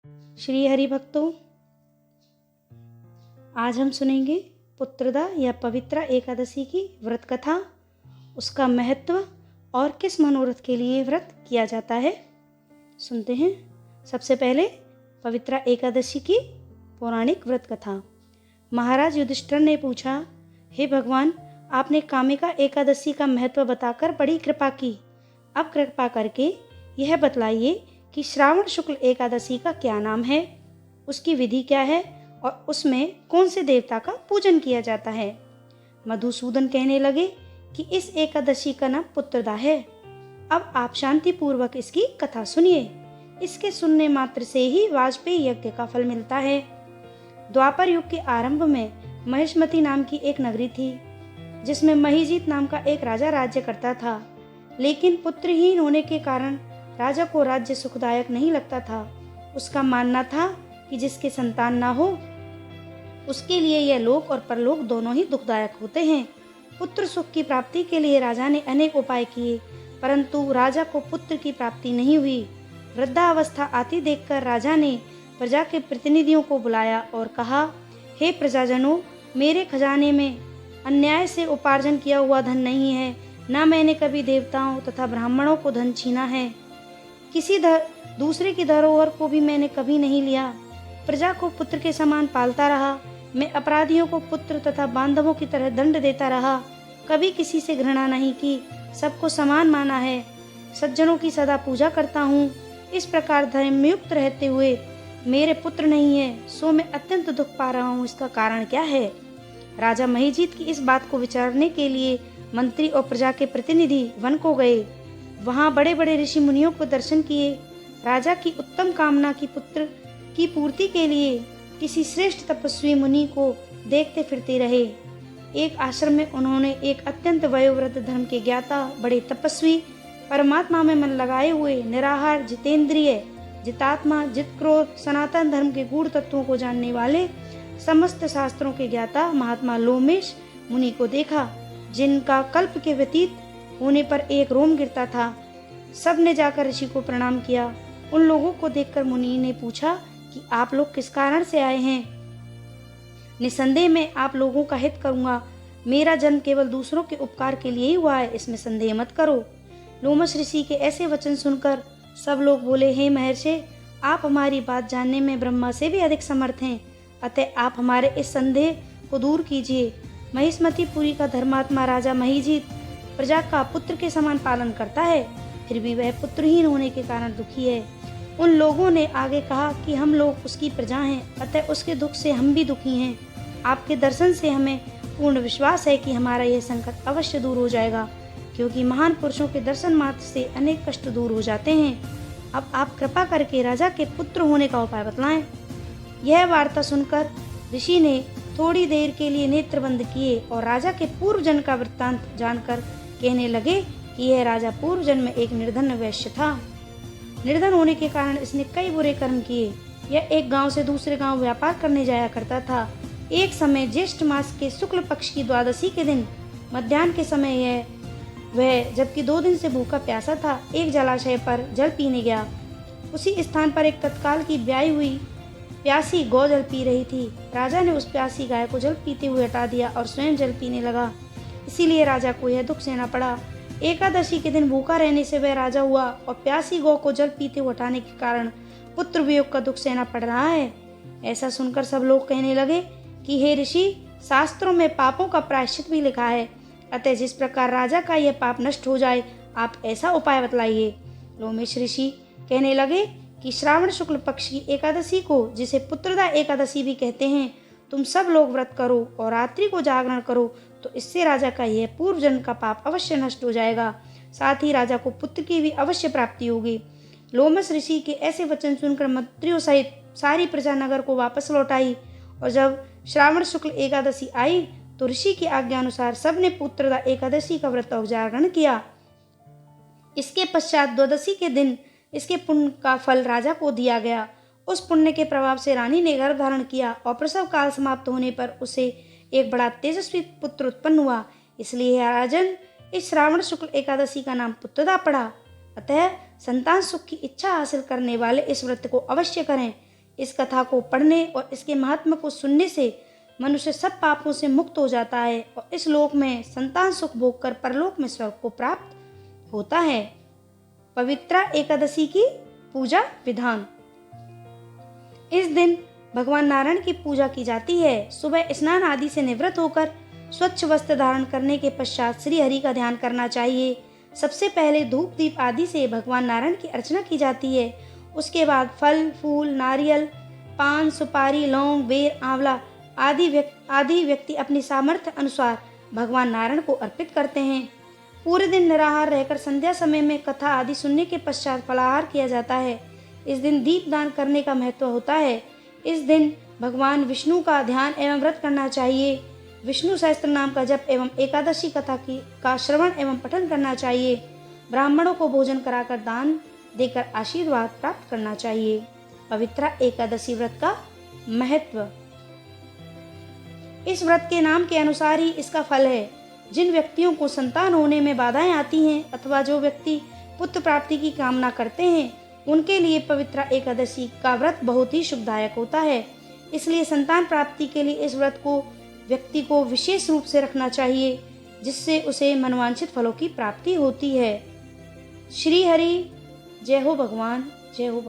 श्री हरि भक्तों, आज हम सुनेंगे पुत्रदा या पवित्रा एकादशी की व्रत कथा, उसका महत्व और किस मनोरथ के लिए व्रत किया जाता है। सुनते हैं। सबसे पहले पवित्रा एकादशी की पौराणिक व्रत कथा। महाराज युधिष्ठिर ने पूछा, हे भगवान, आपने कामिका एकादशी का महत्व बताकर बड़ी कृपा की। अब कृपा करके यह बतलाइए कि श्रावण शुक्ल एकादशी का क्या नाम है, उसकी विधि क्या है और उसमें कौन से देवता का पूजन किया जाता है। मधुसूदन कहने लगे कि इस एकादशी का नाम पुत्रदा है। अब आप शांति पूर्वक इसकी कथा सुनिए। इसके सुनने मात्र से ही वाजपेयी यज्ञ का फल मिलता है। द्वापर युग के आरंभ में महिष्मती नाम की एक नगरी थी, जिसमें महीजीत नाम का एक राजा राज्य करता था। लेकिन पुत्रहीन होने के कारण राजा को राज्य सुखदायक नहीं लगता था। उसका मानना था कि जिसके संतान ना हो उसके लिए यह लोक और परलोक दोनों ही दुखदायक होते हैं। पुत्र सुख की प्राप्ति के लिए राजा ने अनेक उपाय किए, परंतु राजा को पुत्र की प्राप्ति नहीं हुई। वृद्धावस्था आती देखकर राजा ने प्रजा के प्रतिनिधियों को बुलाया और कहा, हे प्रजाजनों, मेरे खजाने में अन्याय से उपार्जन किया हुआ धन नहीं है, न मैंने कभी देवताओं तथा ब्राह्मणों को धन छीना है। किसी दूसरे की धरोहर को भी मैंने कभी नहीं लिया। प्रजा को पुत्र के समान पालता रहा। मैं अपराधियों को पुत्र तथा बांधवों की तरह दंड देता रहा। कभी किसी से घृणा नहीं की, सबको समान माना है। सज्जनों की सदा पूजा करता हूँ। इस प्रकार धर्मयुक्त रहते हुए मेरे पुत्र नहीं है, सो मैं अत्यंत दुख पा रहा हूँ। इसका कारण क्या है? राजा महीजीत की इस बात को विचारने के लिए मंत्री और प्रजा के प्रतिनिधि वन को गए। वहां बड़े बड़े ऋषि मुनियों को दर्शन किए। राजा की उत्तम कामना की पुत्र की पूर्ति के लिए किसी श्रेष्ठ तपस्वी मुनि को देखते फिरते रहे। एक आश्रम में उन्होंने एक अत्यंत वयोवृद्ध धर्म के ज्ञाता, बड़े तपस्वी, परमात्मा में मन लगाए हुए, निराहार, जितेंद्रिय, जितात्मा, जितक्रोध, सनातन धर्म के गूढ़ तत्वों को जानने वाले, समस्त शास्त्रों के ज्ञाता महात्मा लोमेश मुनि को देखा, जिनका कल्प के व्यतीत होने पर एक रोम गिरता था। सब ने जाकर ऋषि को प्रणाम किया। उन लोगों को देखकर मुनि ने पूछा कि आप लोग किस कारण से आए हैं? निसंदेह मैं आप लोगों का हित करूंगा। मेरा जन्म केवल दूसरों के उपकार के लिए ही हुआ है, इसमें संदेह मत करो। लोमश ऋषि के ऐसे वचन सुनकर सब लोग बोले, हे महर्षि, आप हमारी बात जानने में ब्रह्मा से भी अधिक समर्थ हैं, अतः आप हमारे इस संदेह को दूर कीजिए। महिष्मतीपुरी का धर्मात्मा राजा महीजीत प्रजा का पुत्र के समान पालन करता है, फिर भी वह पुत्रहीन होने के कारण दुखी है। उन लोगों ने आगे कहा कि हम लोग उसकी प्रजा हैं, अतः उसके दुख से हम भी दुखी हैं। आपके दर्शन से हमें पूर्ण विश्वास है कि हमारा यह संकट अवश्य दूर हो जाएगा, क्योंकि महान पुरुषों के दर्शन मात्र से अनेक कष्ट दूर हो जाते हैं। अब आप कृपा करके राजा के पुत्र होने का उपाय बतलाएं। यह वार्ता सुनकर ऋषि ने थोड़ी देर के लिए नेत्र बंद किए और राजा के पूर्व जन्म का वृत्तांत जानकर कहने लगे कि यह राजा पूर्व जन्म में एक निर्धन वैश्य था। निर्धन होने के कारण इसने कई बुरे कर्म किए। यह एक गांव से दूसरे गांव व्यापार करने जाया करता था। एक समय ज्येष्ठ मास के शुक्ल पक्ष की द्वादशी के दिन मध्याह्न के समय वह जबकि 2 दिन से भूखा प्यासा था, एक जलाशय पर जल पीने गया। उसी स्थान पर एक तत्काल की ब्याई हुई प्यासी गौ जल पी रही थी। राजा ने उस प्यासी गाय को जल पीते हुए हटा दिया और स्वयं जल पीने लगा। इसीलिए राजा को यह दुख सहना पड़ा। एकादशी के दिन भूखा रहने से वह राजा हुआ और प्यासी गौ को जल पीते हुए हटाने के कारण पुत्र वियोग का दुख सहना पड़ रहा है। ऐसा सुनकर सब लोग कहने लगे कि हे ऋषि, शास्त्रों में पापों का प्रायश्चित भी लिखा है, अतः जिस प्रकार राजा का यह पाप नष्ट हो जाए, आप ऐसा उपाय बतलाइए। लोमेश ऋषि कहने लगे कि श्रावण शुक्ल पक्ष की एकादशी को, जिसे पुत्रदा एकादशी भी कहते हैं, तुम सब लोग व्रत करो और रात्रि को जागरण करो, तो इससे राजा का यह पूर्व जन्म का पाप अवश्य नष्ट हो जाएगा। साथ ही राजा को पुत्र की भी अवश्य प्राप्ति होगी। लोमस ऋषि के ऐसे वचन सुनकर मंत्रियों सहित सारी प्रजा नगर को वापस लौट आई और जब श्रावण शुक्ल एकादशी आई तो ऋषि की आज्ञा अनुसार सबने पुत्रदा एकादशी का व्रत और जागरण किया। इसके पश्चात द्वादशी के दिन इसके पुण्य का फल राजा को दिया गया। उस पुण्य के प्रभाव से रानी ने गर्भ धारण किया और प्रसव काल समाप्त होने पर उसे एक बड़ा तेजस्वी पुत्र उत्पन्न हुआ। इसलिए राजन, इस श्रावण शुक्ल एकादशी का नाम पुत्रदा पड़ा। अतः संतान सुख की इच्छा हासिल करने वाले इस व्रत को अवश्य करें। इस कथा को पढ़ने और इसके महात्म्य को सुनने से मनुष्य सब पापों से मुक्त हो जाता है और इस लोक में संतान सुख भोग कर परलोक में स्वर्ग को प्राप्त होता है। पवित्रा एकादशी की पूजा विधान। इस दिन भगवान नारायण की पूजा की जाती है। सुबह स्नान आदि से निवृत्त होकर स्वच्छ वस्त्र धारण करने के पश्चात श्री हरि का ध्यान करना चाहिए। सबसे पहले धूप दीप आदि से भगवान नारायण की अर्चना की जाती है। उसके बाद फल फूल नारियल पान सुपारी लौंग बेर आंवला आदि व्यक्ति अपनी सामर्थ्य अनुसार भगवान नारायण को अर्पित करते हैं। पूरे दिन निराहार रहकर संध्या समय में कथा आदि सुनने के पश्चात फलाहार किया जाता है। इस दिन दीप दान करने का महत्व होता है। इस दिन भगवान विष्णु का ध्यान एवं व्रत करना चाहिए। विष्णु सहस्त्र नाम का जप एवं एकादशी कथा का श्रवण एवं पठन करना चाहिए। ब्राह्मणों को भोजन कराकर दान देकर आशीर्वाद प्राप्त करना चाहिए। पवित्रा एकादशी व्रत का महत्व। इस व्रत के नाम के अनुसार ही इसका फल है। जिन व्यक्तियों को संतान होने में बाधाएं आती हैं अथवा जो व्यक्ति पुत्र प्राप्ति की कामना करते हैं उनके लिए पवित्रा एकादशी का व्रत बहुत ही शुभदायक होता है। इसलिए संतान प्राप्ति के लिए इस व्रत को व्यक्ति को विशेष रूप से रखना चाहिए, जिससे उसे मनोवांछित फलों की प्राप्ति होती है। श्री हरि जय हो भगवान, जय हो।